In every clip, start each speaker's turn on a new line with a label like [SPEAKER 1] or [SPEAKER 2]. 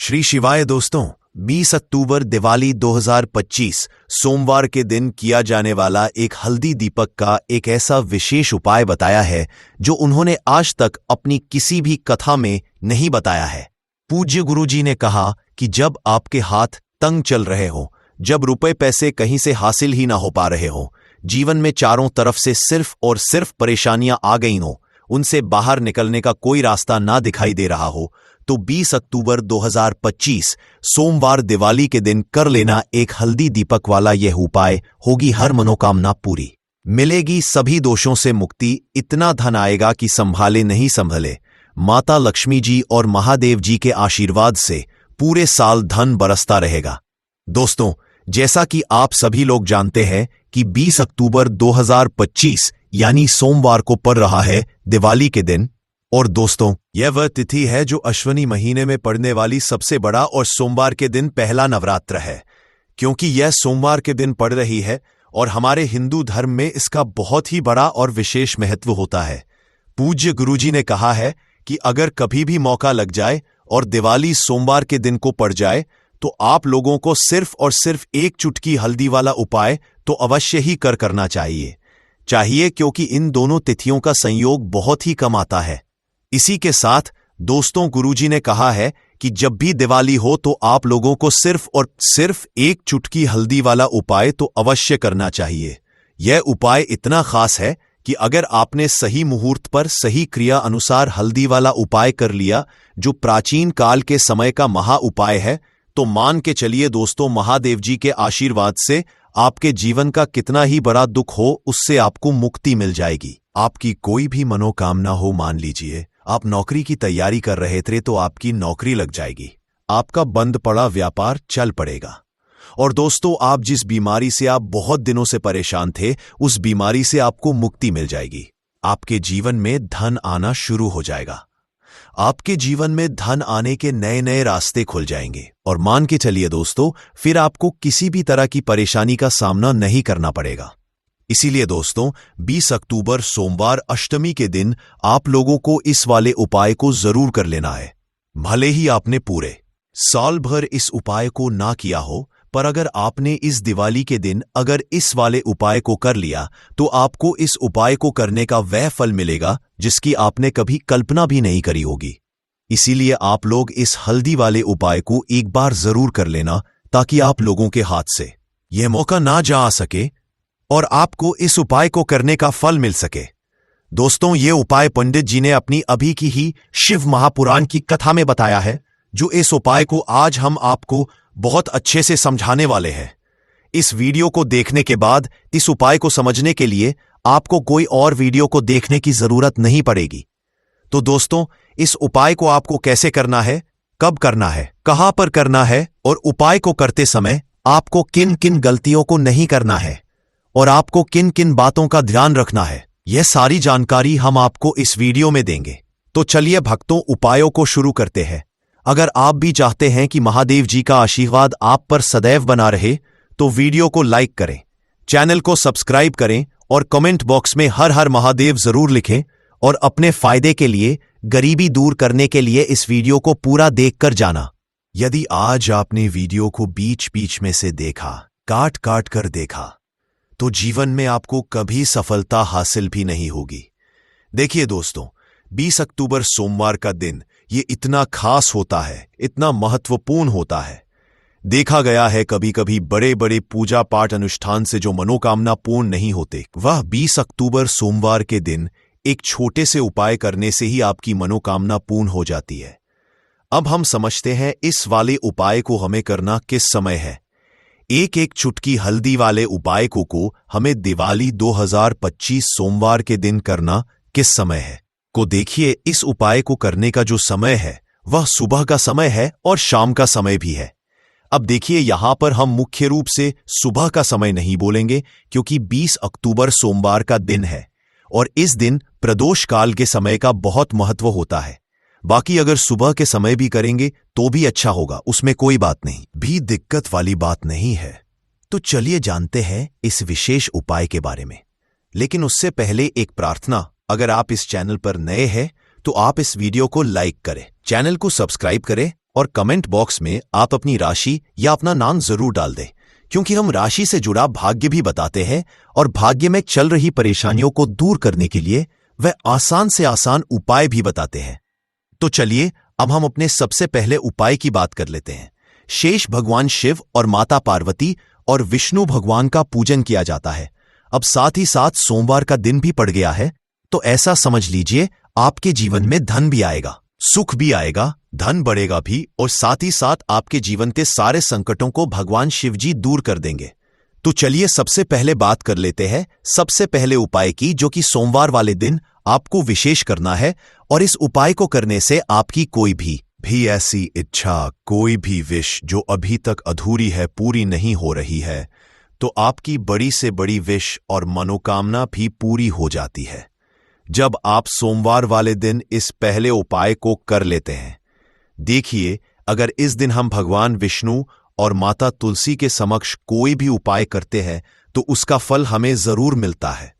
[SPEAKER 1] श्री शिवाय दोस्तों, 20 अक्टूबर दिवाली 2025 सोमवार के दिन किया जाने वाला एक हल्दी दीपक का एक ऐसा विशेष उपाय बताया है जो उन्होंने आज तक अपनी किसी भी कथा में नहीं बताया है। पूज्य गुरुजी ने कहा कि जब आपके हाथ तंग चल रहे हो, जब रुपए पैसे कहीं से हासिल ही ना हो पा रहे हो, जीवन में चारों तरफ से सिर्फ और सिर्फ परेशानियां आ गई हो, उनसे बाहर निकलने का कोई रास्ता ना दिखाई दे रहा हो, तो 20 अक्टूबर 2025 सोमवार दिवाली के दिन कर लेना एक हल्दी दीपक वाला यह उपाय। होगी हर मनोकामना पूरी, मिलेगी सभी दोषों से मुक्ति, इतना धन आएगा कि संभाले नहीं संभले। माता लक्ष्मी जी और महादेव जी के आशीर्वाद से पूरे साल धन बरसता रहेगा। दोस्तों, जैसा कि आप सभी लोग जानते हैं कि 20 अक्टूबर 2025 यानी सोमवार को पड़ रहा है दिवाली के दिन। और दोस्तों, यह वह तिथि है जो अश्विनी महीने में पड़ने वाली सबसे बड़ा और सोमवार के दिन पहला नवरात्र है। क्योंकि यह सोमवार के दिन पड़ रही है और हमारे हिंदू धर्म में इसका बहुत ही बड़ा और विशेष महत्व होता है। पूज्य गुरुजी ने कहा है कि अगर कभी भी मौका लग जाए और दिवाली सोमवार के दिन को पड़ जाए तो आप लोगों को सिर्फ और सिर्फ एक चुटकी हल्दी वाला उपाय तो अवश्य ही करना चाहिए क्योंकि इन दोनों तिथियों का संयोग बहुत ही कम आता है। इसी के साथ दोस्तों, गुरुजी ने कहा है कि जब भी दिवाली हो तो आप लोगों को सिर्फ और सिर्फ एक चुटकी हल्दी वाला उपाय तो अवश्य करना चाहिए। यह उपाय इतना खास है कि अगर आपने सही मुहूर्त पर सही क्रिया अनुसार हल्दी वाला उपाय कर लिया, जो प्राचीन काल के समय का महा उपाय है, तो मान के चलिए दोस्तों, महादेव जी के आशीर्वाद से आपके जीवन का कितना ही बड़ा दुख हो, उससे आपको मुक्ति मिल जाएगी। आपकी कोई भी मनोकामना हो, मान लीजिए आप नौकरी की तैयारी कर रहे थे तो आपकी नौकरी लग जाएगी, आपका बंद पड़ा व्यापार चल पड़ेगा। और दोस्तों, आप जिस बीमारी से आप बहुत दिनों से परेशान थे, उस बीमारी से आपको मुक्ति मिल जाएगी। आपके जीवन में धन आना शुरू हो जाएगा। आपके जीवन में धन आने के नए नए रास्ते खुल जाएंगे और मान के चलिए दोस्तों, फिर आपको किसी भी तरह की परेशानी का सामना नहीं करना पड़ेगा। इसीलिए दोस्तों, 20 अक्टूबर सोमवार अष्टमी के दिन आप लोगों को इस वाले उपाय को जरूर कर लेना है। भले ही आपने पूरे साल भर इस उपाय को ना किया हो, पर अगर आपने इस दिवाली के दिन अगर इस वाले उपाय को कर लिया तो आपको इस उपाय को करने का वह फल मिलेगा जिसकी आपने कभी कल्पना भी नहीं करी होगी। इसीलिए आप लोग इस हल्दी वाले उपाय को एक बार जरूर कर लेना, ताकि आप लोगों के हाथ से यह मौका ना जा सके और आपको इस उपाय को करने का फल मिल सके। दोस्तों, ये उपाय पंडित जी ने अपनी अभी की ही शिव महापुराण की कथा में बताया है, जो इस उपाय को आज हम आपको बहुत अच्छे से समझाने वाले हैं। इस वीडियो को देखने के बाद इस उपाय को समझने के लिए आपको कोई और वीडियो को देखने की जरूरत नहीं पड़ेगी। तो दोस्तों, इस उपाय को आपको कैसे करना है, कब करना है, कहां पर करना है और उपाय को करते समय आपको किन किन गलतियों को नहीं करना है और आपको किन किन बातों का ध्यान रखना है, यह सारी जानकारी हम आपको इस वीडियो में देंगे। तो चलिए भक्तों, उपायों को शुरू करते हैं। अगर आप भी चाहते हैं कि महादेव जी का आशीर्वाद आप पर सदैव बना रहे, तो वीडियो को लाइक करें, चैनल को सब्सक्राइब करें और कमेंट बॉक्स में हर हर महादेव जरूर लिखें। और अपने फायदे के लिए, गरीबी दूर करने के लिए इस वीडियो को पूरा देखकर जाना। यदि आज आपने वीडियो को बीच बीच में से देखा, काट काट कर देखा, तो जीवन में आपको कभी सफलता हासिल भी नहीं होगी। देखिए दोस्तों, 20 अक्टूबर सोमवार का दिन ये इतना खास होता है, इतना महत्वपूर्ण होता है। देखा गया है कभी कभी बड़े बड़े पूजा पाठ अनुष्ठान से जो मनोकामना पूर्ण नहीं होते, वह 20 अक्टूबर सोमवार के दिन एक छोटे से उपाय करने से ही आपकी मनोकामना पूर्ण हो जाती है। अब हम समझते हैं इस वाले उपाय को हमें करना किस समय है। एक एक चुटकी हल्दी वाले उपाय को हमें दिवाली 2025 सोमवार के दिन करना किस समय है को देखिए। इस उपाय को करने का जो समय है वह सुबह का समय है और शाम का समय भी है। अब देखिए, यहां पर हम मुख्य रूप से सुबह का समय नहीं बोलेंगे, क्योंकि 20 अक्टूबर सोमवार का दिन है और इस दिन प्रदोष काल के समय का बहुत महत्व होता है। बाकी अगर सुबह के समय भी करेंगे तो भी अच्छा होगा, उसमें कोई बात नहीं, भी दिक्कत वाली बात नहीं है। तो चलिए जानते हैं इस विशेष उपाय के बारे में। लेकिन उससे पहले एक प्रार्थना, अगर आप इस चैनल पर नए हैं तो आप इस वीडियो को लाइक करें, चैनल को सब्सक्राइब करें और कमेंट बॉक्स में आप अपनी राशि या अपना नाम जरूर डाल दें, क्योंकि हम राशि से जुड़ा भाग्य भी बताते हैं और भाग्य में चल रही परेशानियों को दूर करने के लिए वह आसान से आसान उपाय भी बताते हैं। तो चलिए अब हम अपने सबसे पहले उपाय की बात कर लेते हैं। शेष भगवान शिव और माता पार्वती और विष्णु भगवान का पूजन किया जाता है। अब साथ ही साथ सोमवार का दिन भी पड़ गया है, तो ऐसा समझ लीजिए आपके जीवन में धन भी आएगा, सुख भी आएगा, धन बढ़ेगा भी और साथ ही साथ आपके जीवन के सारे संकटों को भगवान शिव जी दूर कर देंगे। तो चलिए सबसे पहले बात कर लेते हैं सबसे पहले उपाय की, जो कि सोमवार वाले दिन आपको विशेष करना है। और इस उपाय को करने से आपकी कोई भी ऐसी इच्छा, कोई भी विश जो अभी तक अधूरी है, पूरी नहीं हो रही है, तो आपकी बड़ी से बड़ी विश और मनोकामना भी पूरी हो जाती है जब आप सोमवार वाले दिन इस पहले उपाय को कर लेते हैं। देखिए, अगर इस दिन हम भगवान विष्णु और माता तुलसी के समक्ष कोई भी उपाय करते हैं तो उसका फल हमें जरूर मिलता है।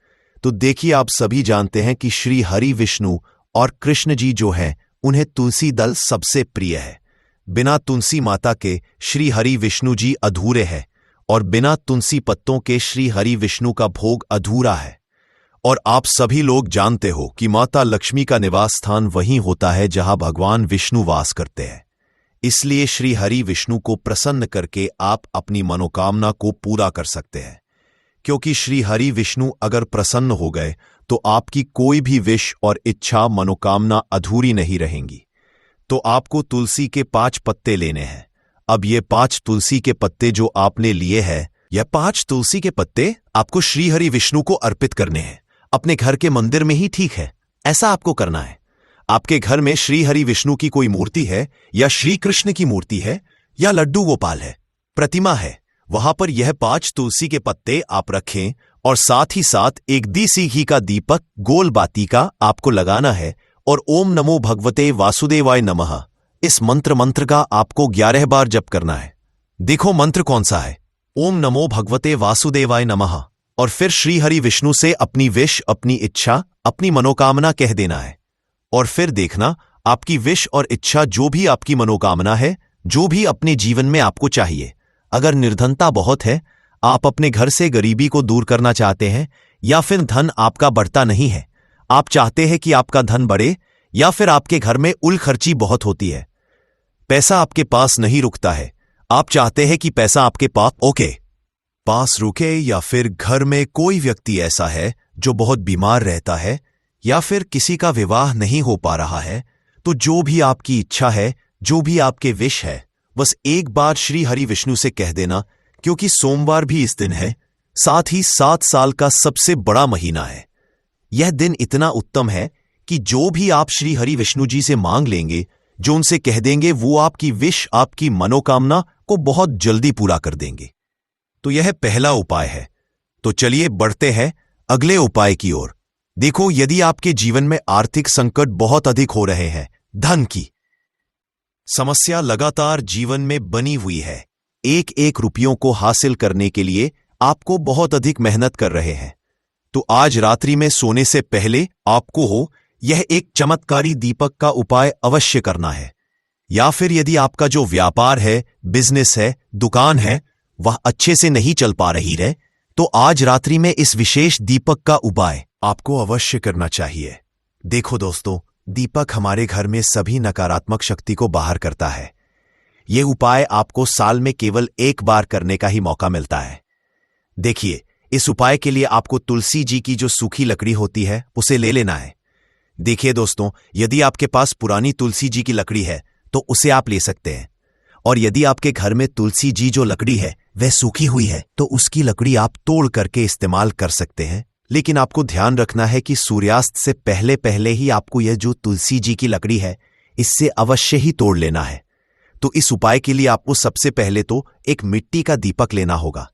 [SPEAKER 1] तो देखिए, आप सभी जानते हैं कि श्री हरि विष्णु और कृष्ण जी जो हैं उन्हें तुलसी दल सबसे प्रिय है। बिना तुलसी माता के श्री हरि विष्णु जी अधूरे हैं और बिना तुलसी पत्तों के श्री हरि विष्णु का भोग अधूरा है। और आप सभी लोग जानते हो कि माता लक्ष्मी का निवास स्थान वहीं होता है जहां भगवान विष्णु वास करते हैं। इसलिए श्री हरि विष्णु को प्रसन्न करके आप अपनी मनोकामना को पूरा कर सकते हैं, क्योंकि श्री हरि विष्णु अगर प्रसन्न हो गए तो आपकी कोई भी विश और इच्छा, मनोकामना अधूरी नहीं रहेंगी। तो आपको तुलसी के 5 पत्ते लेने हैं। अब ये 5 तुलसी के पत्ते जो आपने लिए हैं, यह 5 तुलसी के पत्ते आपको श्री हरि विष्णु को अर्पित करने हैं। अपने घर के मंदिर में ही ठीक है, ऐसा आपको करना है। आपके घर में श्री हरि विष्णु की कोई मूर्ति है या श्री कृष्ण की मूर्ति है या लड्डू गोपाल है, प्रतिमा है, वहां पर यह 5 तुलसी के पत्ते आप रखें और साथ ही साथ एक देसी घी का दीपक गोल बाती का आपको लगाना है और ओम नमो भगवते वासुदेवाय नमः इस मंत्र का आपको 11 बार जप करना है। देखो मंत्र कौन सा है, ओम नमो भगवते वासुदेवाय नमः, और फिर श्री हरि विष्णु से अपनी विश, अपनी इच्छा, अपनी मनोकामना कह देना है। और फिर देखना आपकी विश और इच्छा, जो भी आपकी मनोकामना है, जो भी अपने जीवन में आपको चाहिए। अगर निर्धनता बहुत है, आप अपने घर से गरीबी को दूर करना चाहते हैं, या फिर धन आपका बढ़ता नहीं है, आप चाहते हैं कि आपका धन बढ़े, या फिर आपके घर में उल खर्ची बहुत होती है, पैसा आपके पास नहीं रुकता है, आप चाहते हैं कि पैसा आपके पास रुके, या फिर घर में कोई व्यक्ति ऐसा है जो बहुत बीमार रहता है, या फिर किसी का विवाह नहीं हो पा रहा है, तो जो भी आपकी इच्छा है, जो भी आपके विश है, बस एक बार श्री हरि विष्णु से कह देना। क्योंकि सोमवार भी इस दिन है, साथ ही 7 साल का सबसे बड़ा महीना है। यह दिन इतना उत्तम है कि जो भी आप श्री हरि विष्णु जी से मांग लेंगे, जो उनसे कह देंगे, वो आपकी विश, आपकी मनोकामना को बहुत जल्दी पूरा कर देंगे। तो यह पहला उपाय है। तो चलिए बढ़ते हैं अगले उपाय की ओर। देखो, यदि आपके जीवन में आर्थिक संकट बहुत अधिक हो रहे हैं, धन की समस्या लगातार जीवन में बनी हुई है, एक रुपयों को हासिल करने के लिए आपको बहुत अधिक मेहनत कर रहे हैं, तो आज रात्रि में सोने से पहले आपको यह एक चमत्कारी दीपक का उपाय अवश्य करना है। या फिर यदि आपका जो व्यापार है, बिजनेस है, दुकान है, वह अच्छे से नहीं चल पा रही है, तो आज रात्रि में इस विशेष दीपक का उपाय आपको अवश्य करना चाहिए। देखो दोस्तों, दीपक हमारे घर में सभी नकारात्मक शक्ति को बाहर करता है। यह उपाय आपको साल में केवल 1 बार करने का ही मौका मिलता है। देखिए, इस उपाय के लिए आपको तुलसी जी की जो सूखी लकड़ी होती है उसे ले लेना है। देखिए दोस्तों, यदि आपके पास पुरानी तुलसी जी की लकड़ी है तो उसे आप ले सकते हैं, और यदि आपके घर में तुलसी जी जो लकड़ी है वह सूखी हुई है तो उसकी लकड़ी आप तोड़ करके इस्तेमाल कर सकते हैं। लेकिन आपको ध्यान रखना है कि सूर्यास्त से पहले पहले ही आपको यह जो तुलसी जी की लकड़ी है इससे अवश्य ही तोड़ लेना है। तो इस उपाय के लिए आपको सबसे पहले तो एक मिट्टी का दीपक लेना होगा,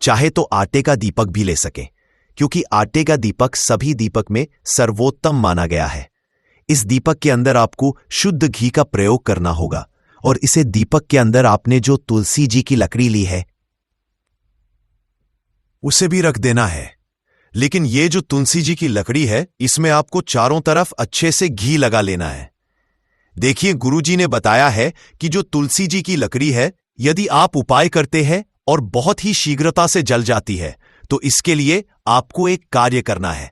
[SPEAKER 1] चाहे तो आटे का दीपक भी ले सके, क्योंकि आटे का दीपक सभी दीपक में सर्वोत्तम माना गया है। इस दीपक के अंदर आपको शुद्ध घी का प्रयोग करना होगा, और इसे दीपक के अंदर आपने जो तुलसी जी की लकड़ी ली है उसे भी रख देना है। लेकिन ये जो तुलसी जी की लकड़ी है, इसमें आपको चारों तरफ अच्छे से घी लगा लेना है। देखिए, गुरुजी ने बताया है कि जो तुलसी जी की लकड़ी है, यदि आप उपाय करते हैं और बहुत ही शीघ्रता से जल जाती है, तो इसके लिए आपको एक कार्य करना है।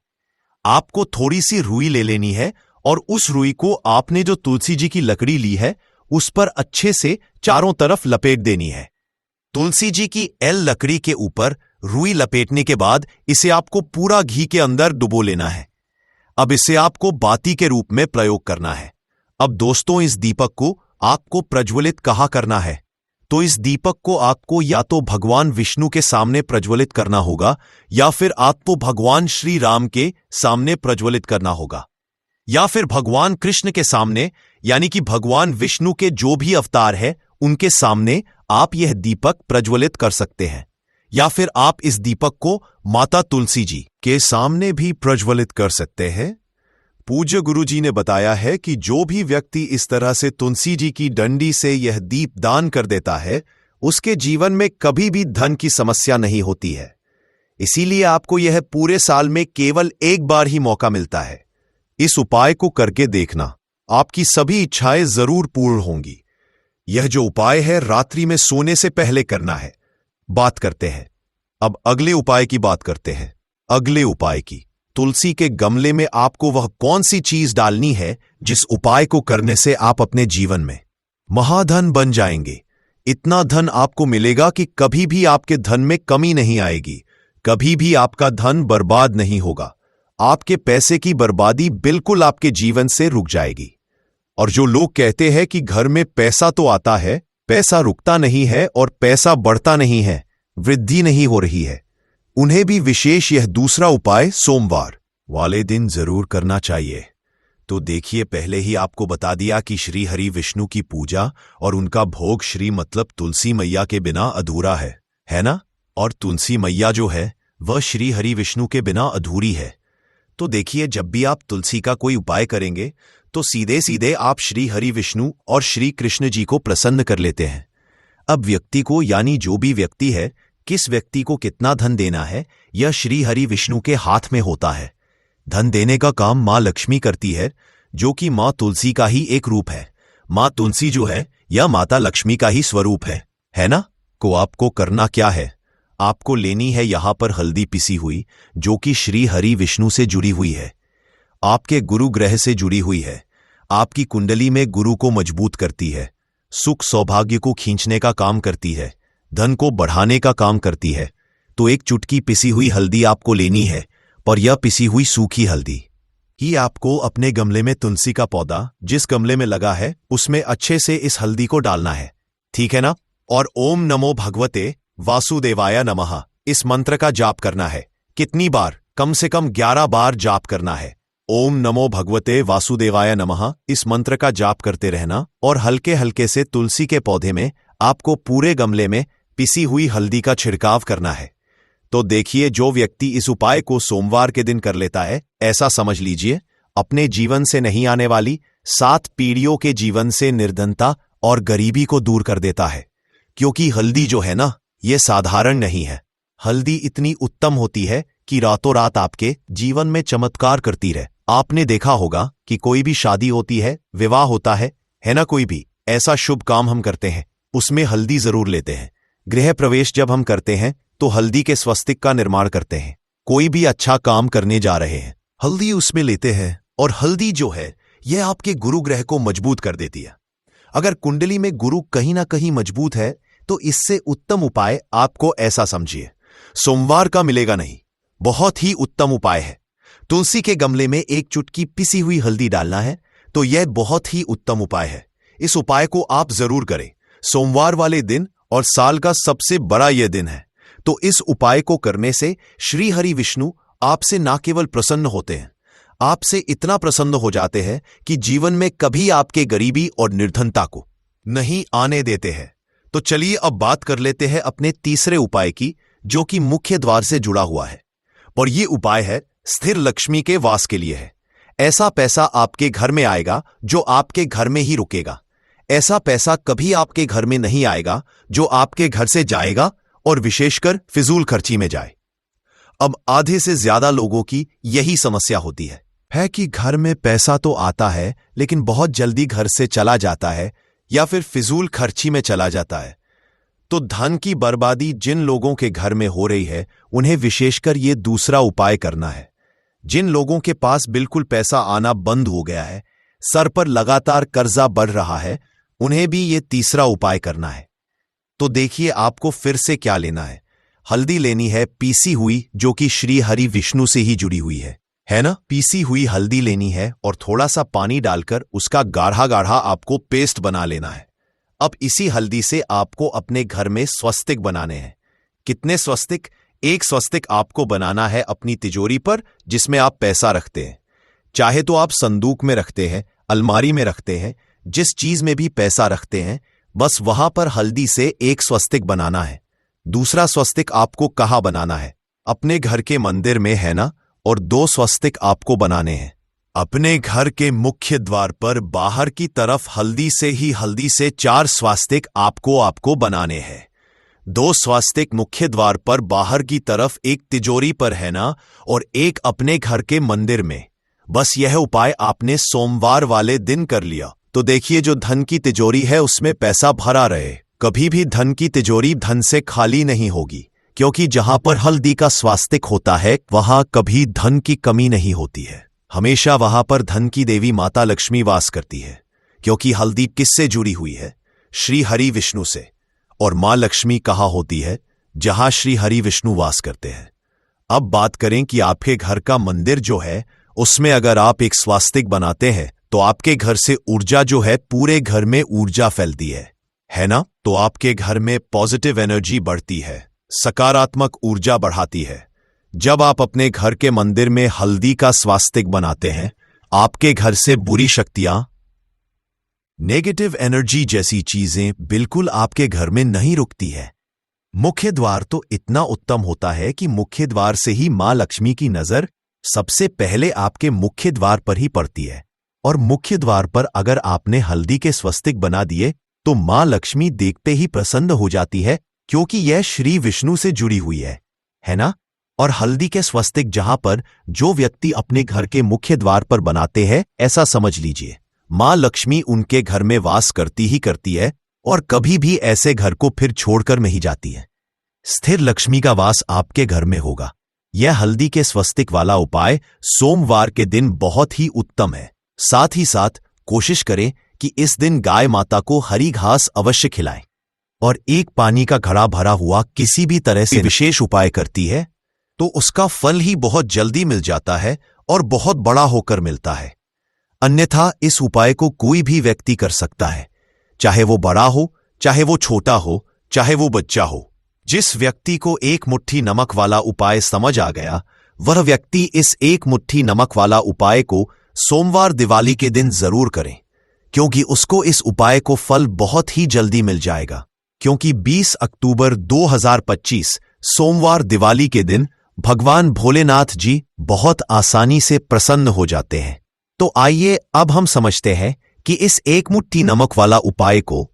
[SPEAKER 1] आपको थोड़ी सी रुई ले लेनी है और उस रुई को आपने जो तुलसी जी की लकड़ी ली है उस पर अच्छे से चारों तरफ लपेट देनी है। तुलसी जी की एल लकड़ी के ऊपर रुई लपेटने के बाद इसे आपको पूरा घी के अंदर डुबो लेना है। अब इसे आपको बाती के रूप में प्रयोग करना है। अब दोस्तों, इस दीपक को आपको प्रज्वलित कहाँ करना है? तो इस दीपक को आपको या तो भगवान विष्णु के सामने प्रज्वलित करना होगा या फिर आपको भगवान श्री राम के सामने प्रज्वलित करना होगा, या फिर भगवान कृष्ण के सामने, यानी कि भगवान विष्णु के जो भी अवतार है उनके सामने आप यह दीपक प्रज्वलित कर सकते हैं। या फिर आप इस दीपक को माता तुलसी जी के सामने भी प्रज्वलित कर सकते हैं। पूज्य गुरुजी ने बताया है कि जो भी व्यक्ति इस तरह से तुलसी जी की डंडी से यह दीप दान कर देता है, उसके जीवन में कभी भी धन की समस्या नहीं होती है। इसीलिए आपको यह पूरे साल में केवल एक बार ही मौका मिलता है। इस उपाय को करके देखना, आपकी सभी इच्छाएं जरूर पूर्ण होंगी। यह जो उपाय है रात्रि में सोने से पहले करना है। बात करते हैं अब अगले उपाय की बात करते हैं। अगले उपाय की, तुलसी के गमले में आपको वह कौन सी चीज डालनी है जिस उपाय को करने से आप अपने जीवन में महाधन बन जाएंगे। इतना धन आपको मिलेगा कि कभी भी आपके धन में कमी नहीं आएगी, कभी भी आपका धन बर्बाद नहीं होगा। आपके पैसे की बर्बादी बिल्कुल आपके जीवन से रुक जाएगी। और जो लोग कहते हैं कि घर में पैसा तो आता है, पैसा रुकता नहीं है और पैसा बढ़ता नहीं है, वृद्धि नहीं हो रही है, उन्हें भी विशेष यह दूसरा उपाय सोमवार वाले दिन जरूर करना चाहिए। तो देखिए, पहले ही आपको बता दिया कि श्री हरि विष्णु की पूजा और उनका भोग श्री मतलब तुलसी मैया के बिना अधूरा है ना? और तुलसी मैया जो है वह श्री हरि विष्णु के बिना अधूरी है। तो देखिए, जब भी आप तुलसी का कोई उपाय करेंगे तो सीधे सीधे आप श्री हरि विष्णु और श्री कृष्ण जी को प्रसन्न कर लेते हैं। अब व्यक्ति को, यानी जो भी व्यक्ति है, किस व्यक्ति को कितना धन देना है, यह श्री हरि विष्णु के हाथ में होता है। धन देने का काम मां लक्ष्मी करती है, जो कि मां तुलसी का ही एक रूप है। मां तुलसी जो है यह माता लक्ष्मी का ही स्वरूप है ना? को आपको करना क्या है? आपको लेनी है यहां पर हल्दी पिसी हुई, जो कि श्री हरि विष्णु से जुड़ी हुई है, आपके गुरु ग्रह से जुड़ी हुई है, आपकी कुंडली में गुरु को मजबूत करती है, सुख सौभाग्य को खींचने का काम करती है, धन को बढ़ाने का काम करती है। तो एक चुटकी पिसी हुई हल्दी आपको लेनी है, पर यह पिसी हुई सूखी हल्दी ही आपको अपने गमले में तुलसी का पौधा जिस गमले में लगा है उसमें अच्छे से इस हल्दी को डालना है, ठीक है ना? और ओम नमो भगवते वासुदेवाय नमः इस मंत्र का जाप करना है। कितनी बार? कम से कम 11 बार जाप करना है। ओम नमो भगवते वासुदेवाय नमः इस मंत्र का जाप करते रहना और हल्के हल्के से तुलसी के पौधे में आपको पूरे गमले में पिसी हुई हल्दी का छिड़काव करना है। तो देखिए, जो व्यक्ति इस उपाय को सोमवार के दिन कर लेता है, ऐसा समझ लीजिए अपने जीवन से नहीं आने वाली 7 पीढ़ियों के जीवन से निर्धनता और गरीबी को दूर कर देता है। क्योंकि हल्दी जो है ना, यह साधारण नहीं है। हल्दी इतनी उत्तम होती है कि रातों रात आपके जीवन में चमत्कार करती रहे। आपने देखा होगा कि कोई भी शादी होती है, विवाह होता है ना, कोई भी ऐसा शुभ काम हम करते हैं उसमें हल्दी जरूर लेते हैं। गृह प्रवेश जब हम करते हैं तो हल्दी के स्वस्तिक का निर्माण करते हैं। कोई भी अच्छा काम करने जा रहे हैं, हल्दी उसमें लेते हैं। और हल्दी जो है यह आपके गुरु ग्रह को मजबूत कर देती है। अगर कुंडली में गुरु कहीं ना कहीं मजबूत है तो इससे उत्तम उपाय आपको ऐसा समझिए, सोमवार का मिलेगा नहीं, बहुत ही उत्तम उपाय है। तुलसी के गमले में एक चुटकी पिसी हुई हल्दी डालना है, तो यह बहुत ही उत्तम उपाय है। इस उपाय को आप जरूर करें सोमवार वाले दिन, और साल का सबसे बड़ा यह दिन है। तो इस उपाय को करने से श्री हरि विष्णु आपसे ना केवल प्रसन्न होते हैं, आपसे इतना प्रसन्न हो जाते हैं कि जीवन में कभी आपके गरीबी और निर्धनता को नहीं आने देते हैं। तो चलिए अब बात कर लेते हैं अपने तीसरे उपाय की, जो कि मुख्य द्वार से जुड़ा हुआ है। और यह उपाय है स्थिर लक्ष्मी के वास के लिए है। ऐसा पैसा आपके घर में आएगा जो आपके घर में ही रुकेगा। ऐसा पैसा कभी आपके घर में नहीं आएगा जो आपके घर से जाएगा और विशेषकर फिजूल खर्ची में जाए। अब आधे से ज्यादा लोगों की यही समस्या होती है। है कि घर में पैसा तो आता है लेकिन बहुत जल्दी घर से चला जाता है या फिर फिजूल खर्ची में चला जाता है। तो धन की बर्बादी जिन लोगों के घर में हो रही है उन्हें विशेषकर ये दूसरा उपाय करना है। जिन लोगों के पास बिल्कुल पैसा आना बंद हो गया है, सर पर लगातार कर्जा बढ़ रहा है, उन्हें भी ये तीसरा उपाय करना है। तो देखिए आपको फिर से क्या लेना है। हल्दी लेनी है पीसी हुई, जो कि श्री हरि विष्णु से ही जुड़ी हुई है ना। पीसी हुई हल्दी लेनी है और थोड़ा सा पानी डालकर उसका गाढ़ा गाढ़ा आपको पेस्ट बना लेना है। अब इसी हल्दी से आपको अपने घर में स्वस्तिक बनाने हैं। कितने स्वस्तिक? एक स्वस्तिक आपको बनाना है अपनी तिजोरी पर जिसमें आप पैसा रखते हैं। चाहे तो आप संदूक में रखते हैं, अलमारी में रखते हैं, जिस चीज में भी पैसा रखते हैं, बस वहां पर हल्दी से एक स्वस्तिक बनाना है। दूसरा स्वस्तिक आपको कहाँ बनाना है? अपने घर के मंदिर में, है ना। और 2 स्वस्तिक आपको बनाने हैं अपने घर के मुख्य द्वार पर बाहर की तरफ। हल्दी से 4 स्वास्तिक आपको बनाने हैं। 2 स्वास्तिक मुख्य द्वार पर बाहर की तरफ, एक तिजोरी पर, है ना, और एक अपने घर के मंदिर में। बस यह उपाय आपने सोमवार वाले दिन कर लिया तो देखिए जो धन की तिजोरी है उसमें पैसा भरा रहे। कभी भी धन की तिजोरी धन से खाली नहीं होगी, क्योंकि जहां पर हल्दी का स्वास्तिक होता है वहां कभी धन की कमी नहीं होती है। हमेशा वहां पर धन की देवी माता लक्ष्मी वास करती है, क्योंकि हल्दी किससे जुड़ी हुई है? श्री हरि विष्णु से। और मां लक्ष्मी कहाँ होती है? जहां श्री हरि विष्णु वास करते हैं। अब बात करें कि आपके घर का मंदिर जो है उसमें अगर आप एक स्वास्तिक बनाते हैं तो आपके घर से ऊर्जा जो है, पूरे घर में ऊर्जा फैलती है ना। तो आपके घर में पॉजिटिव एनर्जी बढ़ती है, सकारात्मक ऊर्जा बढ़ाती है। जब आप अपने घर के मंदिर में हल्दी का स्वास्तिक बनाते हैं, आपके घर से बुरी शक्तियां, नेगेटिव एनर्जी जैसी चीजें बिल्कुल आपके घर में नहीं रुकती है। मुख्य द्वार तो इतना उत्तम होता है कि मुख्य द्वार से ही मां लक्ष्मी की नजर सबसे पहले आपके मुख्य द्वार पर ही पड़ती है। और मुख्य द्वार पर अगर आपने हल्दी के स्वस्तिक बना दिए तो मां लक्ष्मी देखते ही प्रसन्न हो जाती है, क्योंकि यह श्री विष्णु से जुड़ी हुई है ना। और हल्दी के स्वस्तिक जहां पर जो व्यक्ति अपने घर के मुख्य द्वार पर बनाते हैं, ऐसा समझ लीजिए मां लक्ष्मी उनके घर में वास करती है और कभी भी ऐसे घर को फिर छोड़कर नहीं जाती है। स्थिर लक्ष्मी का वास आपके घर में होगा। यह हल्दी के स्वस्तिक वाला उपाय सोमवार के दिन बहुत ही उत्तम है। साथ ही साथ कोशिश करें कि इस दिन गाय माता को हरी घास अवश्य खिलाएं। और एक पानी का घड़ा भरा हुआ किसी भी तरह से विशेष उपाय करती है तो उसका फल ही बहुत जल्दी मिल जाता है और बहुत बड़ा होकर मिलता है। अन्यथा इस उपाय को कोई भी व्यक्ति कर सकता है, चाहे वो बड़ा हो, चाहे वो छोटा हो, चाहे वो बच्चा हो। जिस व्यक्ति को एक मुट्ठी नमक वाला उपाय समझ आ गया, वह व्यक्ति इस एक मुट्ठी नमक वाला उपाय को सोमवार दिवाली के दिन जरूर करें, क्योंकि उसको इस उपाय को फल बहुत ही जल्दी मिल जाएगा। क्योंकि 20 अक्टूबर 2025 सोमवार दिवाली के दिन भगवान भोलेनाथ जी बहुत आसानी से प्रसन्न हो जाते हैं। तो आइए अब हम समझते हैं कि इस एक मुट्ठी नमक वाला उपाय को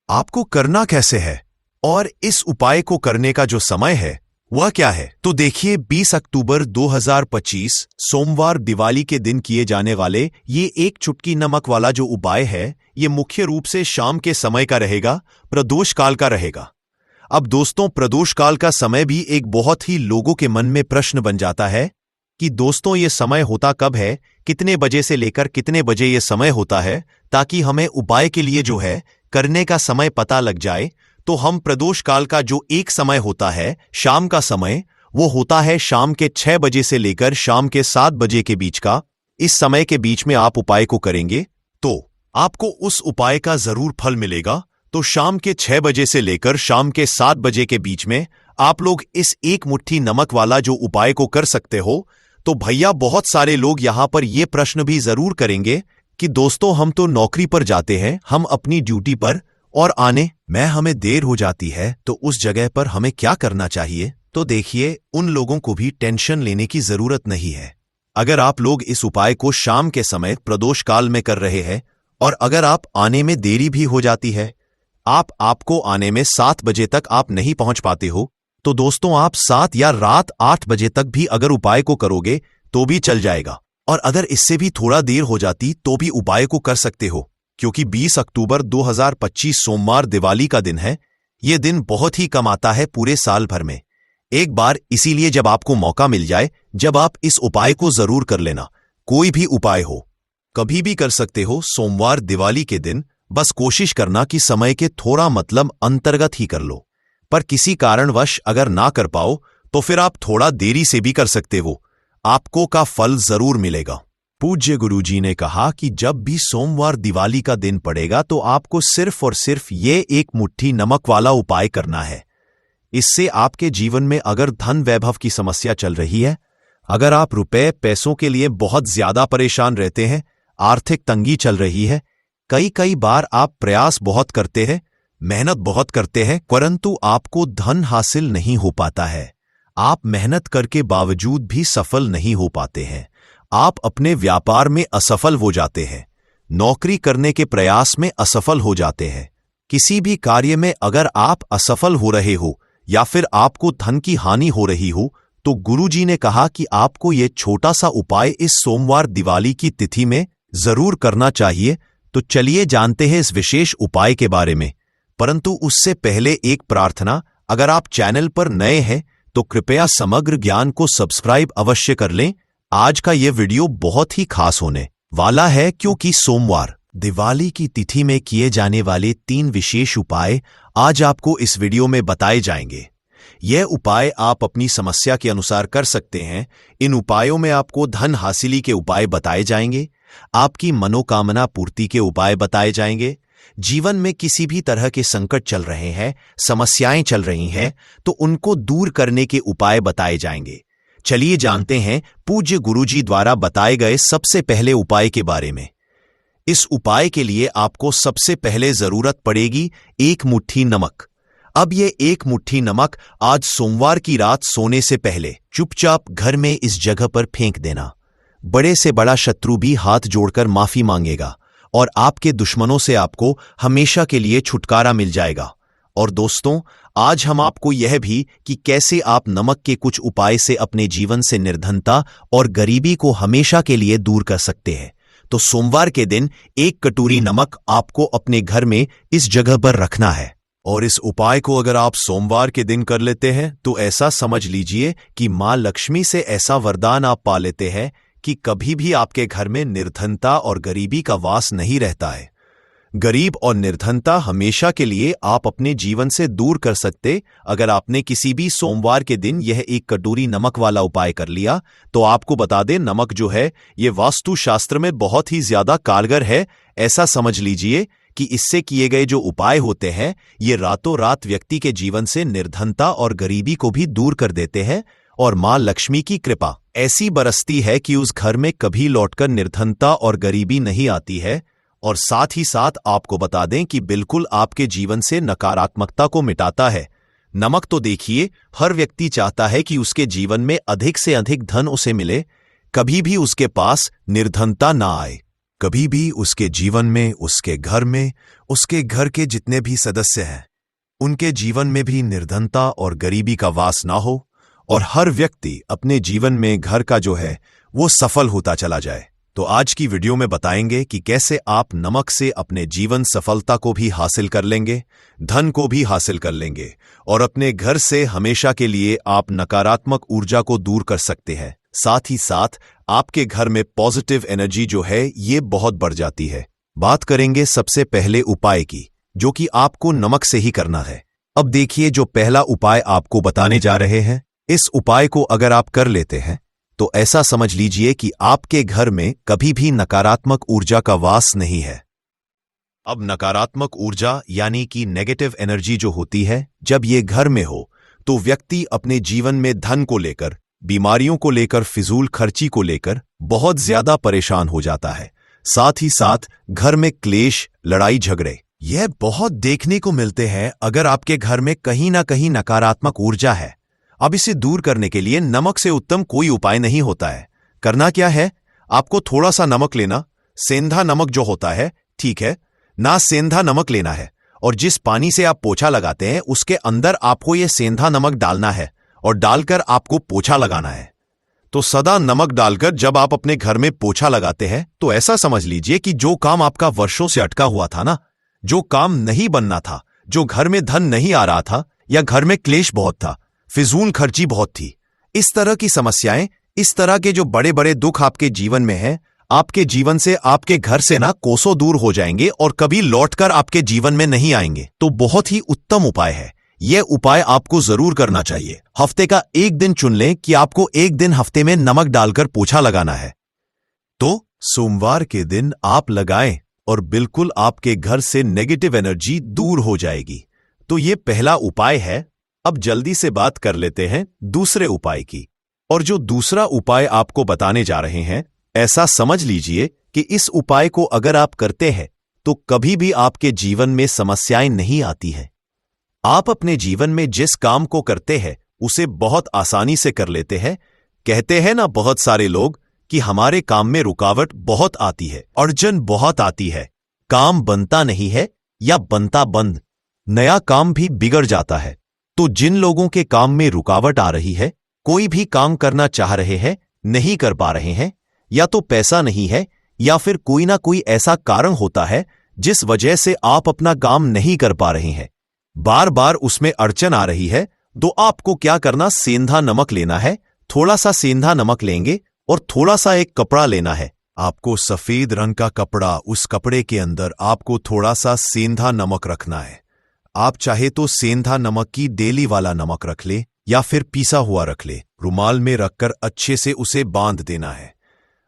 [SPEAKER 1] आपको करना कैसे है और इस उपाय को करने का जो समय है वह क्या है। तो देखिए 20 अक्टूबर 2025 सोमवार दिवाली के दिन किए जाने वाले ये एक चुटकी नमक वाला जो उपाय है, ये मुख्य रूप से शाम के समय का रहेगा, प्रदोष काल का रहेगा। अब दोस्तों, प्रदोष काल का समय भी एक बहुत ही लोगों के मन में प्रश्न बन जाता है कि दोस्तों ये समय होता कब है, कितने बजे से लेकर कितने बजे ये समय होता है, ताकि हमें उपाय के लिए जो है करने का समय पता लग जाए। तो हम प्रदोष काल का जो एक समय होता है, शाम का समय, वो होता है शाम के 6 बजे से लेकर शाम के 7 बजे के बीच का। इस समय के बीच में आप उपाय को करेंगे तो आपको उस उपाय का जरूर फल मिलेगा। तो शाम के 6 बजे से लेकर शाम के 7 बजे के बीच में आप लोग इस एक मुट्ठी नमक वाला जो उपाय को कर सकते हो। तो भैया बहुत सारे लोग यहां पर यह प्रश्न भी जरूर करेंगे कि दोस्तों हम तो नौकरी पर जाते हैं, हम अपनी ड्यूटी पर, और आने में हमें देर हो जाती है, तो उस जगह पर हमें क्या करना चाहिए। तो देखिए, उन लोगों को भी टेंशन लेने की जरूरत नहीं है। अगर आप लोग इस उपाय को शाम के समय प्रदोष काल में कर रहे हैं और अगर आप आने में देरी भी हो जाती है, आपको आने में 7 बजे तक आप नहीं पहुंच पाते हो, तो दोस्तों आप 7 या रात 8 बजे तक भी अगर उपाय को करोगे तो भी चल जाएगा। और अगर इससे भी थोड़ा देर हो जाती तो भी उपाय को कर सकते हो, क्योंकि 20 अक्टूबर 2025 सोमवार दिवाली का दिन है। यह दिन बहुत ही कम आता है पूरे साल भर में एक बार, इसीलिए जब आपको मौका मिल जाए जब आप इस उपाय को जरूर कर लेना। कोई भी उपाय हो, कभी भी कर सकते हो सोमवार दिवाली के दिन। बस कोशिश करना कि समय के थोड़ा मतलब अंतर्गत ही कर लो, पर किसी कारणवश अगर ना कर पाओ तो फिर आप थोड़ा देरी से भी कर सकते हो, आपको का फल जरूर मिलेगा। पूज्य गुरुजी ने कहा कि जब भी सोमवार दिवाली का दिन पड़ेगा तो आपको सिर्फ और सिर्फ ये एक मुट्ठी नमक वाला उपाय करना है। इससे आपके जीवन में अगर धन वैभव की समस्या चल रही है, अगर आप रुपए पैसों के लिए बहुत ज्यादा परेशान रहते हैं, आर्थिक तंगी चल रही है, कई बार आप प्रयास बहुत करते हैं, मेहनत बहुत करते हैं, परंतु आपको धन हासिल नहीं हो पाता है, आप मेहनत करके बावजूद भी सफल नहीं हो पाते हैं, आप अपने व्यापार में असफल हो जाते हैं, नौकरी करने के प्रयास में असफल हो जाते हैं, किसी भी कार्य में अगर आप असफल हो रहे हो या फिर आपको धन की हानि हो रही हो, तो गुरुजी ने कहा कि आपको यह छोटा सा उपाय इस सोमवार दिवाली की तिथि में जरूर करना चाहिए। तो चलिए जानते हैं इस विशेष उपाय के बारे में, परंतु उससे पहले एक प्रार्थना। अगर आप चैनल पर नए हैं तो कृपया समग्र ज्ञान को सब्सक्राइब अवश्य कर लें। आज का यह वीडियो बहुत ही खास होने वाला है, क्योंकि सोमवार दिवाली की तिथि में किए जाने वाले 3 विशेष उपाय आज आपको इस वीडियो में बताए जाएंगे। यह उपाय आप अपनी समस्या के अनुसार कर सकते हैं। इन उपायों में आपको धन हासिली के उपाय बताए जाएंगे, आपकी मनोकामना पूर्ति के उपाय बताए जाएंगे, जीवन में किसी भी तरह के संकट चल रहे हैं, समस्याएं चल रही हैं, तो उनको दूर करने के उपाय बताए जाएंगे। चलिए जानते हैं पूज्य गुरुजी द्वारा बताए गए सबसे पहले उपाय के बारे में। इस उपाय के लिए आपको सबसे पहले जरूरत पड़ेगी 1 मुट्ठी नमक। अब ये 1 मुट्ठी नमक आज सोमवार की रात सोने से पहले चुपचाप घर में इस जगह पर फेंक देना। बड़े से बड़ा शत्रु भी हाथ जोड़कर माफी मांगेगा और आपके दुश्मनों से आपको हमेशा के लिए छुटकारा मिल जाएगा। और दोस्तों, आज हम आपको यह भी कि कैसे आप नमक के कुछ उपाय से अपने जीवन से निर्धनता और गरीबी को हमेशा के लिए दूर कर सकते हैं। तो सोमवार के दिन 1 कटोरी नमक आपको अपने घर में इस जगह पर रखना है। और इस उपाय को अगर आप सोमवार के दिन कर लेते हैं तो ऐसा समझ लीजिए कि मां लक्ष्मी से ऐसा वरदान आप पा लेते हैं कि कभी भी आपके घर में निर्धनता और गरीबी का वास नहीं रहता है। गरीब और निर्धनता हमेशा के लिए आप अपने जीवन से दूर कर सकते अगर आपने किसी भी सोमवार के दिन यह 1 कटोरी नमक वाला उपाय कर लिया। तो आपको बता दें, नमक जो है ये वास्तु शास्त्र में बहुत ही ज्यादा कारगर है। ऐसा समझ लीजिए कि इससे किए गए जो उपाय होते हैं ये रातों रात व्यक्ति के जीवन से निर्धनता और गरीबी को भी दूर कर देते हैं, और मां लक्ष्मी की कृपा ऐसी बरसती है कि उस घर में कभी लौटकर निर्धनता और गरीबी नहीं आती है। और साथ ही साथ आपको बता दें कि बिल्कुल आपके जीवन से नकारात्मकता को मिटाता है। नमक तो देखिए, हर व्यक्ति चाहता है कि उसके जीवन में अधिक से अधिक धन उसे मिले, कभी भी उसके पास निर्धनता ना आए, कभी भी उसके जीवन में, उसके घर में, उसके घर के जितने भी सदस्य हैं उनके जीवन में भी निर्धनता और गरीबी का वास ना हो, और हर व्यक्ति अपने जीवन में घर का जो है वो सफल होता चला जाए। तो आज की वीडियो में बताएंगे कि कैसे आप नमक से अपने जीवन सफलता को भी हासिल कर लेंगे, धन को भी हासिल कर लेंगे, और अपने घर से हमेशा के लिए आप नकारात्मक ऊर्जा को दूर कर सकते हैं। साथ ही साथ आपके घर में पॉजिटिव एनर्जी जो है ये बहुत बढ़ जाती है। बात करेंगे सबसे पहले उपाय की, जो कि आपको नमक से ही करना है। अब देखिए, जो पहला उपाय आपको बताने जा रहे हैं, इस उपाय को अगर आप कर लेते हैं तो ऐसा समझ लीजिए कि आपके घर में कभी भी नकारात्मक ऊर्जा का वास नहीं है। अब नकारात्मक ऊर्जा यानी कि नेगेटिव एनर्जी जो होती है, जब ये घर में हो तो व्यक्ति अपने जीवन में धन को लेकर, बीमारियों को लेकर, फिजूल खर्ची को लेकर बहुत ज्यादा परेशान हो जाता है। साथ ही साथ घर में क्लेश, लड़ाई झगड़े यह बहुत देखने को मिलते हैं अगर आपके घर में कहीं ना कहीं नकारात्मक ऊर्जा है। अब इसे दूर करने के लिए नमक से उत्तम कोई उपाय नहीं होता है। करना क्या है, आपको थोड़ा सा नमक लेना, सेंधा नमक जो होता है, ठीक है ना, सेंधा नमक लेना है, और जिस पानी से आप पोछा लगाते हैं उसके अंदर आपको यह सेंधा नमक डालना है और डालकर आपको पोछा लगाना है। तो सदा नमक डालकर जब आप अपने घर में पोछा लगाते हैं तो ऐसा समझ लीजिए कि जो काम आपका वर्षों से अटका हुआ था ना, जो काम नहीं बनना था, जो घर में धन नहीं आ रहा था, या घर में क्लेश बहुत था, फिजूल खर्ची बहुत थी, इस तरह की समस्याएं, इस तरह के जो बड़े बड़े दुख आपके जीवन में हैं, आपके जीवन से, आपके घर से ना कोसों दूर हो जाएंगे और कभी लौटकर आपके जीवन में नहीं आएंगे। तो बहुत ही उत्तम उपाय है। यह उपाय आपको जरूर करना चाहिए। हफ्ते का एक दिन चुन लें कि आपको एक दिन हफ्ते में नमक डालकर पोछा लगाना है। तो सोमवार के दिन आप लगाएं और बिल्कुल आपके घर से नेगेटिव एनर्जी दूर हो जाएगी। तो ये पहला उपाय है। अब जल्दी से बात कर लेते हैं दूसरे उपाय की। और जो दूसरा उपाय आपको बताने जा रहे हैं, ऐसा समझ लीजिए कि इस उपाय को अगर आप करते हैं तो कभी भी आपके जीवन में समस्याएं नहीं आती हैं। आप अपने जीवन में जिस काम को करते हैं उसे बहुत आसानी से कर लेते हैं। कहते हैं ना बहुत सारे लोग कि हमारे काम में रुकावट बहुत आती है, अड़चन बहुत आती है, काम बनता नहीं है या बनता बंद, नया काम भी बिगड़ जाता है। तो जिन लोगों के काम में रुकावट आ रही है, कोई भी काम करना चाह रहे हैं, नहीं कर पा रहे हैं, या तो पैसा नहीं है या फिर कोई ना कोई ऐसा कारण होता है जिस वजह से आप अपना काम नहीं कर पा रहे हैं, बार बार उसमें अड़चन आ रही है, तो आपको क्या करना, सेंधा नमक लेना है। थोड़ा सा सेंधा नमक लेंगे और थोड़ा सा एक कपड़ा लेना है। आपको सफेद रंग का कपड़ा, उस कपड़े के अंदर आपको थोड़ा सा सेंधा नमक रखना है। आप चाहे तो सेंधा नमक की डेली वाला नमक रख ले या फिर पीसा हुआ रख ले। रुमाल में रखकर अच्छे से उसे बांध देना है।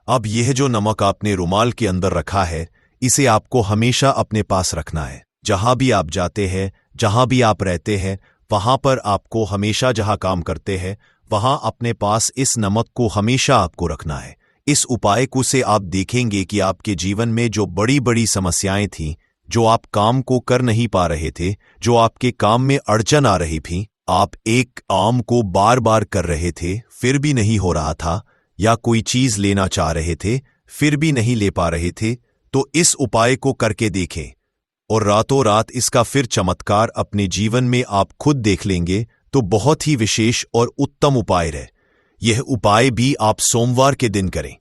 [SPEAKER 1] अब यह जो नमक आपने रुमाल के अंदर रखा है, इसे आपको हमेशा अपने पास रखना है। जहां भी आप जाते हैं, जहां भी आप रहते हैं, वहां पर आपको हमेशा, जहां काम करते हैं वहां अपने पास इस नमक को हमेशा आपको रखना है। इस उपाय को से आप देखेंगे कि आपके जीवन में जो बड़ी बड़ी समस्याएं थीं, जो आप काम को कर नहीं पा रहे थे, जो आपके काम में अड़चन आ रही थी, आप एक काम को बार बार कर रहे थे फिर भी नहीं हो रहा था, या कोई चीज लेना चाह रहे थे फिर भी नहीं ले पा रहे थे, तो इस उपाय को करके देखें और रातों रात इसका फिर चमत्कार अपने जीवन में आप खुद देख लेंगे। तो बहुत ही विशेष और उत्तम उपाय है। यह उपाय भी आप सोमवार के दिन करें।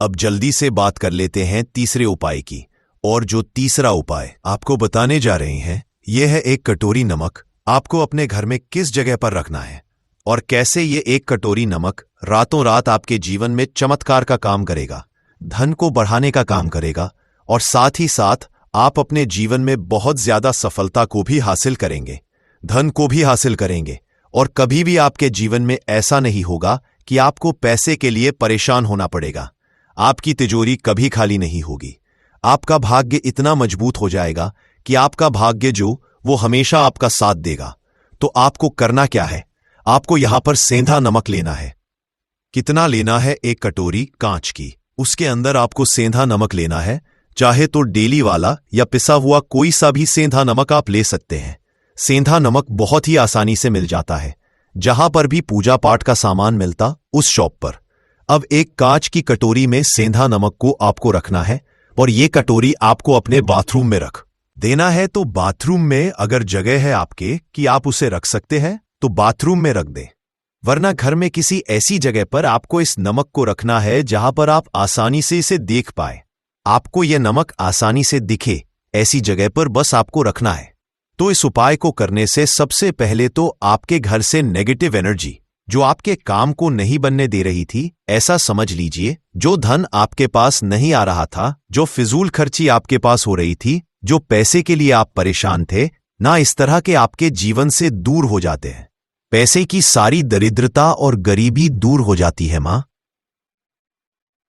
[SPEAKER 1] अब जल्दी से बात कर लेते हैं तीसरे उपाय की। और जो तीसरा उपाय आपको बताने जा रहे हैं, यह है एक कटोरी नमक। आपको अपने घर में किस जगह पर रखना है और कैसे ये एक कटोरी नमक रातों रात आपके जीवन में चमत्कार का काम करेगा, धन को बढ़ाने का काम करेगा, और साथ ही साथ आप अपने जीवन में बहुत ज्यादा सफलता को भी हासिल करेंगे, धन को भी हासिल करेंगे, और कभी भी आपके जीवन में ऐसा नहीं होगा कि आपको पैसे के लिए परेशान होना पड़ेगा। आपकी तिजोरी कभी खाली नहीं होगी। आपका भाग्य इतना मजबूत हो जाएगा कि आपका भाग्य जो वो हमेशा आपका साथ देगा। तो आपको करना क्या है, आपको यहां पर सेंधा नमक लेना है। कितना लेना है, एक कटोरी कांच की, उसके अंदर आपको सेंधा नमक लेना है। चाहे तो डेली वाला या पिसा हुआ कोई सा भी सेंधा नमक आप ले सकते हैं। सेंधा नमक बहुत ही आसानी से मिल जाता है, जहां पर भी पूजा पाठ का सामान मिलता उस शॉप पर। अब एक कांच की कटोरी में सेंधा नमक को आपको रखना है और ये कटोरी आपको अपने बाथरूम में रख देना है। तो बाथरूम में अगर जगह है आपके कि आप उसे रख सकते हैं तो बाथरूम में रख दें, वरना घर में किसी ऐसी जगह पर आपको इस नमक को रखना है जहां पर आप आसानी से इसे देख पाए। आपको यह नमक आसानी से दिखे, ऐसी जगह पर बस आपको रखना है। तो इस उपाय को करने से सबसे पहले तो आपके घर से नेगेटिव एनर्जी जो आपके काम को नहीं बनने दे रही थी, ऐसा समझ लीजिए, जो धन आपके पास नहीं आ रहा था, जो फिजूल खर्ची आपके पास हो रही थी, जो पैसे के लिए आप परेशान थे ना, इस तरह के आपके जीवन से दूर हो जाते हैं। पैसे की सारी दरिद्रता और गरीबी दूर हो जाती है। मां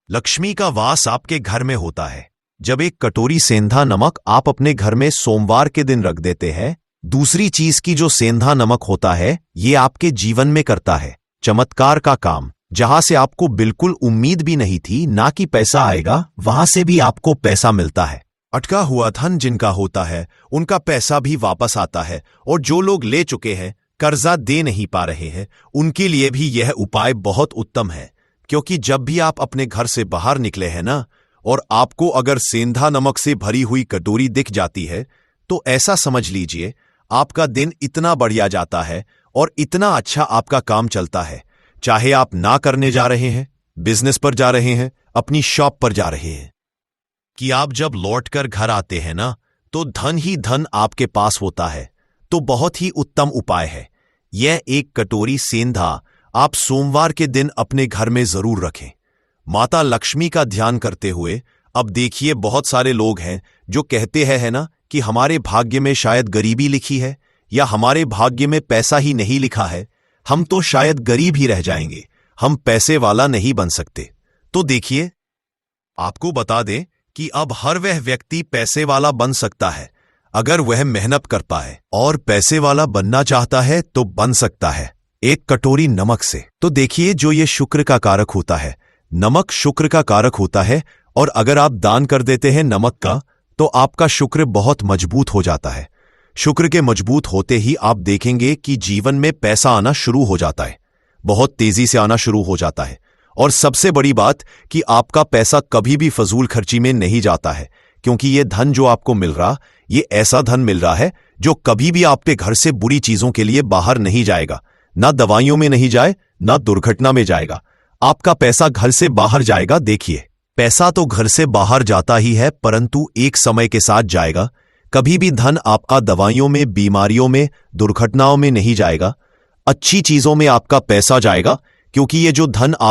[SPEAKER 1] लक्ष्मी का वास आपके घर में होता है जब एक कटोरी सेंधा नमक आप अपने घर में सोमवार के दिन रख देते हैं। दूसरी चीज की जो सेंधा नमक होता है, ये आपके जीवन में करता है चमत्कार का काम। जहां से आपको बिल्कुल उम्मीद भी नहीं थी ना कि पैसा आएगा, वहां से भी आपको पैसा मिलता है। अटका हुआ धन जिनका होता है उनका पैसा भी वापस आता है, और जो लोग ले चुके हैं, कर्जा दे नहीं पा रहे हैं, उनके लिए भी यह उपाय बहुत उत्तम है। क्योंकि जब भी आप अपने घर से बाहर निकले हैं ना, और आपको अगर सेंधा नमक से भरी हुई कटोरी दिख जाती है, तो ऐसा समझ लीजिए आपका दिन इतना बढ़िया जाता है और इतना अच्छा आपका काम चलता है। चाहे आप ना करने जा रहे हैं बिजनेस पर जा रहे हैं, अपनी शॉप पर जा रहे हैं, कि आप जब लौटकर घर आते हैं ना, तो धन ही धन आपके पास होता है, तो बहुत ही उत्तम उपाय है। यह एक कटोरी सेंधा आप सोमवार के दिन अपने घर में जरूर रखें, माता लक्ष्मी का ध्यान करते हुए। अब देखिए, बहुत सारे लोग हैं जो कहते हैं है ना कि हमारे भाग्य में शायद गरीबी लिखी है, या हमारे भाग्य में पैसा ही नहीं लिखा है, हम तो शायद गरीब ही रह जाएंगे, हम पैसे वाला नहीं बन सकते। तो देखिए, आपको बता दें कि अब हर वह व्यक्ति पैसे वाला बन सकता है अगर वह मेहनत करता है, और पैसे वाला बनना चाहता है तो बन सकता है एक कटोरी नमक से। तो देखिए, जो ये शुक्र का कारक होता है, नमक शुक्र का कारक होता है, और अगर आप दान कर देते हैं नमक का, तो आपका शुक्र बहुत मजबूत हो जाता है। शुक्र के मजबूत होते ही आप देखेंगे कि जीवन में पैसा आना शुरू हो जाता है, बहुत तेजी से आना शुरू हो जाता है। और सबसे बड़ी बात कि आपका पैसा कभी भी फजूल खर्ची में नहीं जाता है, क्योंकि ये धन जो आपको मिल रहा, ये ऐसा धन मिल रहा है जो कभी भी आपके घर से बुरी चीजों के लिए बाहर नहीं जाएगा, ना दवाइयों में नहीं जाए, ना दुर्घटना में जाएगा। आपका पैसा घर से बाहर जाएगा। देखिए, पैसा तो घर से बाहर जाता ही है, परंतु एक समय के साथ जाएगा। कभी भी धन आपका दवाइयों में, बीमारियों में, दुर्घटनाओं में नहीं जाएगा, अच्छी चीजों में आपका पैसा जाएगा, क्योंकि ये जो धन